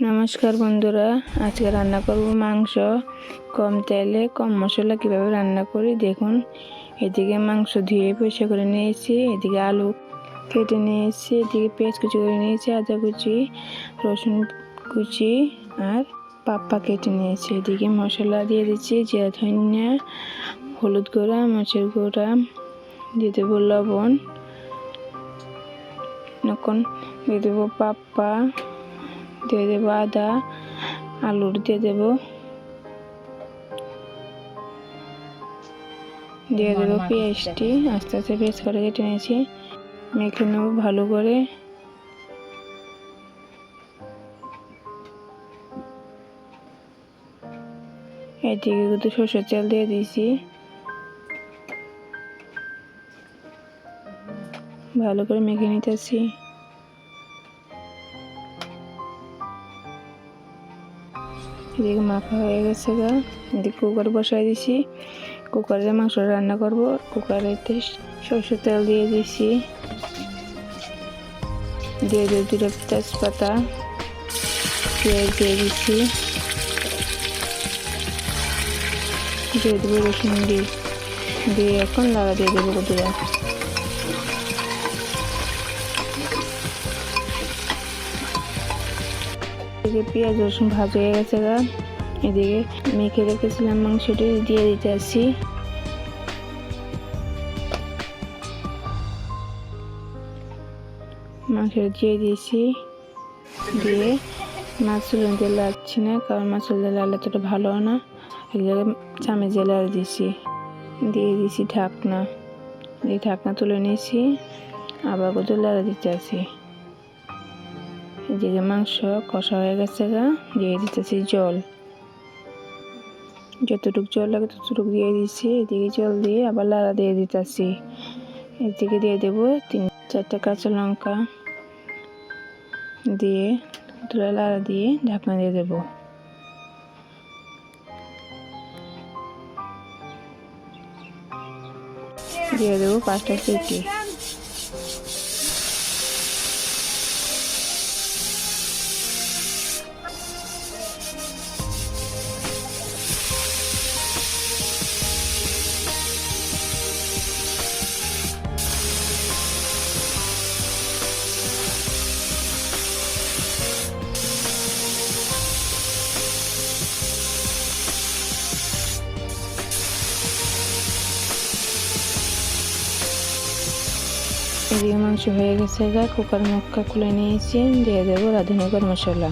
নমস্কার বন্ধুরা, আজকে রান্না করব মাংস। কম তেলে কম মশলা কিভাবে রান্না করি দেখুন। এদিকে মাংস ধুয়ে পরিষ্কার করে নিয়েছি, এদিকে আলু কেটে নিয়েছি, এদিকে পেঁয়াজ কুচি করে নিয়েছি, আদা কুচি, রসুন কুচি আর পাপ্পা কেটে নিয়েছি। এদিকে মশলা দিয়ে দিচ্ছি, জিরা ধনিয়া, হলুদ গুঁড়া, মরিচের গুঁড়া, দিয়ে দেবো লবণ, এখন দিয়ে দেবো পাপ্পা, দিয়ে দেবো আদা, আলুর দিয়ে দেবো পেঁয়াজটি আস্তে আস্তে পেস্ট করে কেটে নিয়েছি, মেখে নেবো ভালো করে। এদিকে কিন্তু সরষের তেল দিয়ে দিয়েছি, ভালো করে মেখে নিতেছি। এদিকে মাখা হয়ে গেছে গা, এদিকে কুকার বসাই দিছি, কুকারে মাংস রান্না করব। কুকারেতে সরষের তেল দিয়ে দিছি, দিয়ে দিয়ে দুটো তেজপাতা, পেঁয়াজ দিয়ে দিচ্ছি, দিয়ে দেবো রসুন দিয়ে এখন লাগা দিয়ে দেবো কতটা। এদিকে পেঁয়াজ রসুন ভাজা হয়ে গেছে গা, এদিকে মেখে রেখেছিলাম মাংসটি দিয়ে দিতে আসি। মাংসটা দিয়ে দিয়েছি, দিয়ে মাছ দিয়ে লাগছি না, কারণ মাছ লালে তো ভালো না, এক জায়গায় চামচ দিয়ে লাড়ে দিয়েছি, দিয়ে দিয়েছি ঢাকনা, দিয়ে ঢাকনা তুলে নিয়েছি, আবার কোথাও লাড়ে দিতে আসি। এদিকে মাংস কষা হয়ে গেছে গা, দিয়ে দিতেছি জল, যতটুকু জল লাগে ততটুকু দিয়ে দিচ্ছি। এদিকে জল দিয়ে আবার লাড়া দিয়ে দিতেছি। এদিকে দিয়ে দেবো 3-4টা কাঁচা লঙ্কা, দিয়ে লাড়া দিয়ে ঢাকনা দিয়ে দেবো। দিয়ে দেবো 5টা সিটি। এদিকে মাংস হয়ে গেছে গা, কুকার মুখটা খুলে নিয়েছি, দিয়ে দেবো রাঁধুনি গরম মশলা,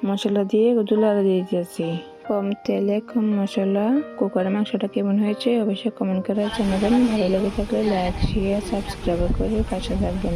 মশলা দিয়ে লাড়া দিয়ে দিয়েছি। কম তেলে কম মশলা কুকারের মাংসটা কেমন হয়েছে অবশ্যই কমেন্ট করে জানাবেন। ভালো লেগে থাকলে লাইক শেয়ার সাবস্ক্রাইব করে পাশে থাকবেন।